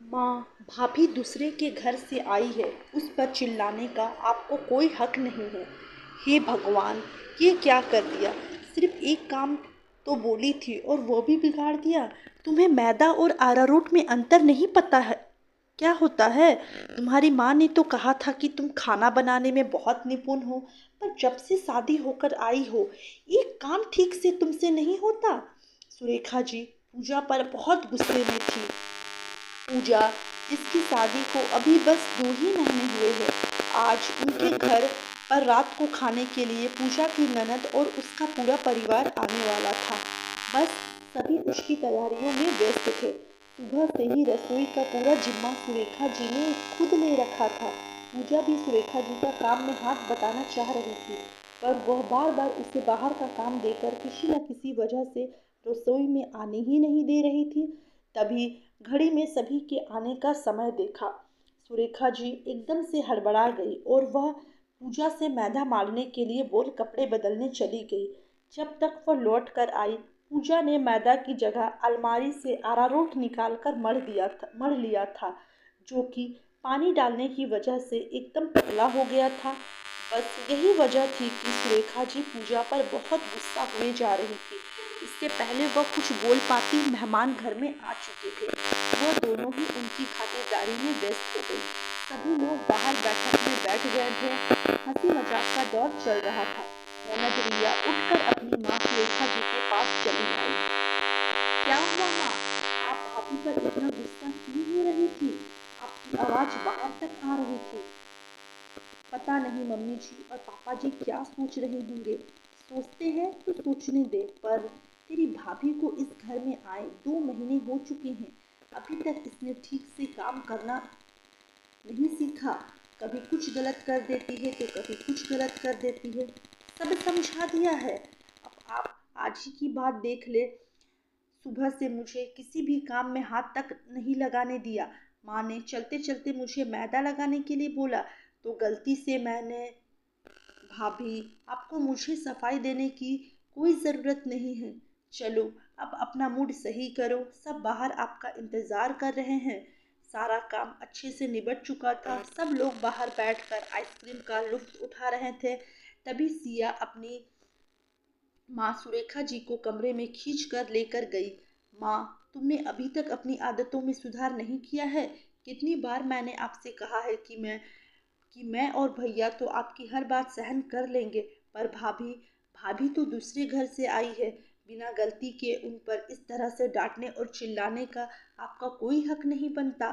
माँ, भाभी दूसरे के घर से आई है, उस पर चिल्लाने का आपको कोई हक नहीं है। हे भगवान, ये क्या कर दिया। सिर्फ एक काम तो बोली थी और वो भी बिगाड़ दिया। तुम्हें मैदा और अरारोट में अंतर नहीं पता है क्या होता है। तुम्हारी माँ ने तो कहा था कि तुम खाना बनाने में बहुत निपुण हो, पर जब से शादी होकर आई हो, एक काम ठीक से तुमसे नहीं होता। सुरेखा जी पूजा पर बहुत गुस्से में थी। पूजा, जिसकी शादी को अभी बस 2 ही महीने हुए हैं, आज उनके घर पर रात को खाने के लिए पूजा की ननद और उसका पूरा परिवार आने वाला था। बस सभी उसकी तैयारियों में व्यस्त थे। सुबह से ही रसोई का पूरा जिम्मा सुरेखा जी ने खुद ले रखा था। पूजा भी सुरेखा जी का काम में हाथ बटाना चाह रही थी, पर वह बार बार उसे बाहर का काम देकर किसी न किसी वजह से रसोई में आने ही नहीं दे रही थी। तभी घड़ी में सभी के आने का समय देखा। सुरेखा जी एकदम से हड़बड़ा गई और वह पूजा से मैदा मारने के लिए बोल कपड़े बदलने चली गई। जब तक वह लौट कर आई, पूजा ने मैदा की जगह अलमारी से अरारोट निकाल कर मढ़ लिया था, जो कि पानी डालने की वजह से एकदम पतला हो गया था। बस यही वजह थी कि सुरेखा जी पूजा पर बहुत गुस्सा हुए जा रही थी। इससे पहले वह कुछ बोल पाती, मेहमान घर में आ चुके थे। वह दोनों ही उनकी खातिरदारी में व्यस्त हो गई। सभी लोग बाहर बैठक में बैठ गए थे। हंसी मजाक का दौर चल रहा था। ननद रिया उठकर अपनी माँ सुरेखा जी के पास चली आई। क्या हुआ माँ? आप भाभी पर इतना गुस्सा क्यों हो रही थी? आपकी आवाज बाहर तक आ रही थी। पता नहीं मम्मी जी और पापा जी क्या सोच रहे होंगे। सोचते हैं तो सोचने दे, पर तेरी भाभी को इस घर में आए 2 महीने हो चुके हैं। अभी तक इसने ठीक से काम करना नहीं सीखा। कभी कुछ गलत कर देती है तो कभी कुछ गलत कर देती है। सब समझा दिया है। अब आप आज ही की बात देख ले। सुबह से मुझे किसी भी काम में हाथ तक नहीं लगाने दिया। माँ ने चलते चलते मुझे मैदा लगाने के लिए बोला, तो गलती से मैंने। भाभी, आपको मुझे सफाई देने की कोई ज़रूरत नहीं है। चलो, अब अपना मूड सही करो, सब बाहर आपका इंतज़ार कर रहे हैं। सारा काम अच्छे से निबट चुका था। सब लोग बाहर बैठकर आइसक्रीम का लुत्फ़ उठा रहे थे। तभी सिया अपनी माँ सुरेखा जी को कमरे में खींच कर लेकर गई। माँ, तुमने अभी तक अपनी आदतों में सुधार नहीं किया है। कितनी बार मैंने आपसे कहा है कि मैं और भैया तो आपकी हर बात सहन कर लेंगे, पर भाभी भाभी तो दूसरे घर से आई है। बिना गलती के उन पर इस तरह से डांटने और चिल्लाने का आपका कोई हक नहीं बनता।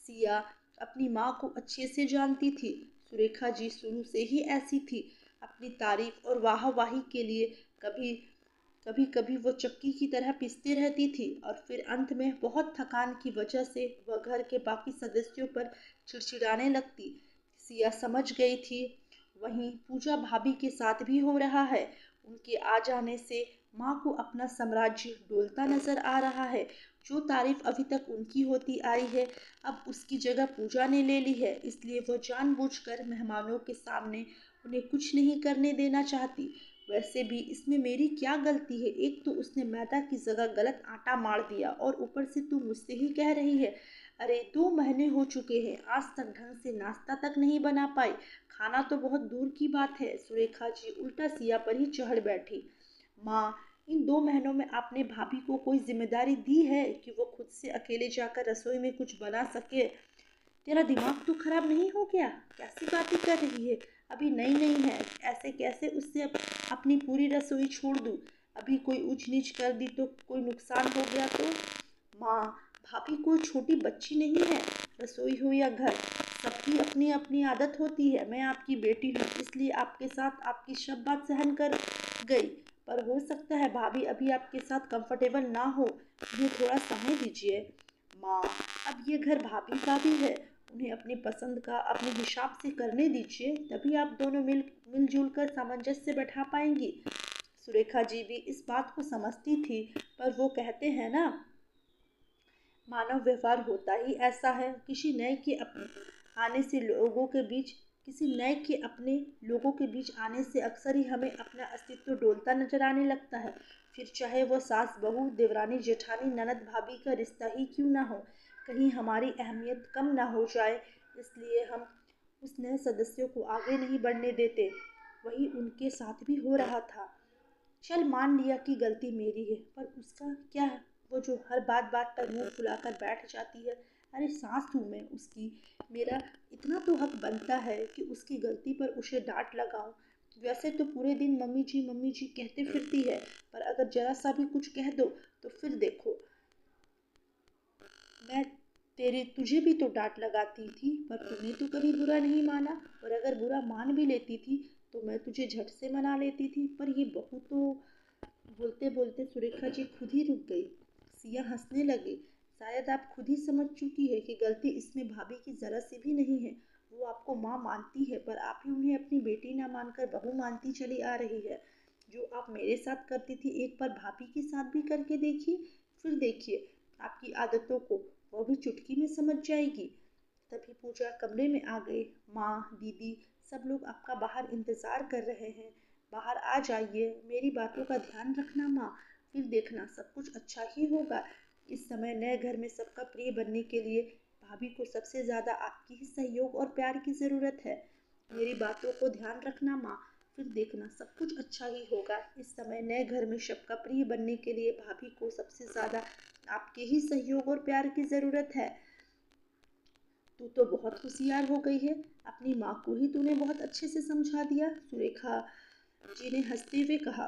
सिया अपनी माँ को अच्छे से जानती थी। सुरेखा जी शुरू से ही ऐसी थी। अपनी तारीफ और वाहवाही के लिए कभी कभी कभी वो चक्की की तरह पीसती रहती थी, और फिर अंत में बहुत थकान की वजह से वह घर के बाकी सदस्यों पर चिड़चिड़ाने लगती। सिया समझ गई थी। वहीं पूजा भाभी के साथ भी हो रहा है। उनके आ जाने से माँ को अपना साम्राज्य डोलता नजर आ रहा है। जो तारीफ अभी तक उनकी होती आई है, अब उसकी जगह पूजा ने ले ली है। इसलिए वो जानबूझकर मेहमानों के सामने उन्हें कुछ नहीं करने देना चाहती। वैसे भी इसमें मेरी क्या गलती है। एक तो उसने मैदा की जगह गलत आटा मार दिया, और ऊपर से तू मुझसे ही कह रही है। अरे 2 महीने हो चुके हैं, आज तक ढंग से नाश्ता तक नहीं बना पाई। खाना तो बहुत दूर की बात है। सुरेखा जी उल्टा सिया पर ही चढ़ बैठी। माँ, इन 2 महीनों में आपने भाभी को कोई जिम्मेदारी दी है कि वो खुद से अकेले जाकर रसोई में कुछ बना सके? तेरा दिमाग तो खराब नहीं हो गया? कैसी बातें कर रही है। अभी नई नई है, ऐसे कैसे उससे अपनी पूरी रसोई छोड़ दूँ? अभी कोई ऊंच नीच कर दी तो, कोई नुकसान हो गया तो? माँ, भाभी कोई छोटी बच्ची नहीं है। रसोई हो या घर, सबकी अपनी अपनी आदत होती है। मैं आपकी बेटी हूँ, इसलिए आपके साथ आपकी सब बात सहन कर गई, पर हो सकता है भाभी अभी आपके साथ कंफर्टेबल ना हो। मुझे थोड़ा समय दीजिए। माँ, अब ये घर भाभी का भी है। उन्हें अपनी पसंद का अपने हिसाब से करने दीजिए, तभी आप दोनों मिलजुल कर सामंजस्य बैठा पाएंगी। सुरेखा जी भी इस बात को समझती थी, पर वो कहते हैं ना, मानव व्यवहार होता ही ऐसा है। किसी नए के अपने लोगों के बीच आने से अक्सर ही हमें अपना अस्तित्व डोलता नजर आने लगता है। फिर चाहे वो सास बहू, देवरानी जेठानी, ननद भाभी का रिश्ता ही क्यों ना हो। कहीं हमारी अहमियत कम ना हो जाए, इसलिए हम उस नए सदस्यों को आगे नहीं बढ़ने देते। वही उनके साथ भी हो रहा था। चल मान लिया कि गलती मेरी है, पर उसका क्या है? वो जो हर बात बात पर मुंह फुलाकर बैठ जाती है। अरे सास हूँ मैं उसकी, मेरा इतना तो हक बनता है कि उसकी गलती पर उसे डांट लगाऊं। वैसे तो पूरे दिन मम्मी जी कहते फिरती है, पर अगर जरा सा भी कुछ कह दो तो फिर देखो। मैं तेरे तुझे भी तो डांट लगाती थी, पर तूने तो कभी बुरा नहीं माना। और अगर बुरा मान भी लेती थी तो मैं तुझे झट से मना लेती थी। पर ये बहू तो। बोलते बोलते सुरेखा जी खुद ही रुक गई। सिया हंसने लगे। शायद आप खुद ही समझ चुकी है कि गलती इसमें भाभी की जरा सी भी नहीं है। वो आपको माँ मानती है, पर आप ही उन्हें अपनी बेटी ना मानकर बहू मानती चली आ रही है। जो आप मेरे साथ करती थी, एक बार भाभी के साथ भी करके देखिए। फिर देखिए आपकी आदतों को वो भी चुटकी में समझ जाएगी। तभी पूजा कमरे में आ गई। माँ, दीदी, सब लोग आपका बाहर इंतजार कर रहे हैं। बाहर आ जाइए, मेरी बातों का ध्यान रखना माँ। फिर देखना सब कुछ अच्छा ही होगा। इस समय नए घर में सबका प्रिय बनने के लिए भाभी को सबसे ज्यादा आपकी ही सहयोग और प्यार की जरूरत है। मेरी बातों को ध्यान रखना माँ। फिर देखना सब कुछ अच्छा ही होगा। इस समय नए घर में सबका प्रिय बनने के लिए भाभी को सबसे ज्यादा आपके ही सहयोग और प्यार की जरूरत है। तू तो बहुत होशियार हो गई है। अपनी माँ को ही तूने बहुत अच्छे से समझा दिया। सुरेखा जी ने हंसते हुए कहा।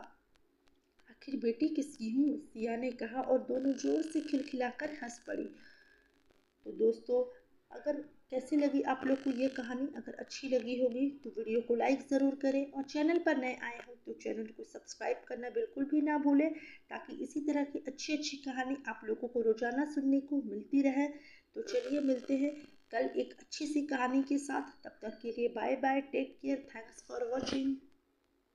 आखिर बेटी किसकी हूँ? सिया ने कहा और दोनों जोर से खिलखिलाकर हंस पड़ी। तो दोस्तों, अगर कैसी लगी आप लोग को ये कहानी? अगर अच्छी लगी होगी तो वीडियो को लाइक ज़रूर करें, और चैनल पर नए आए हो तो चैनल को सब्सक्राइब करना बिल्कुल भी ना भूलें, ताकि इसी तरह की अच्छी अच्छी कहानी आप लोगों को रोजाना सुनने को मिलती रहे। तो चलिए मिलते हैं कल एक अच्छी सी कहानी के साथ। तब तक के लिए bye bye, take care, thanks for watching.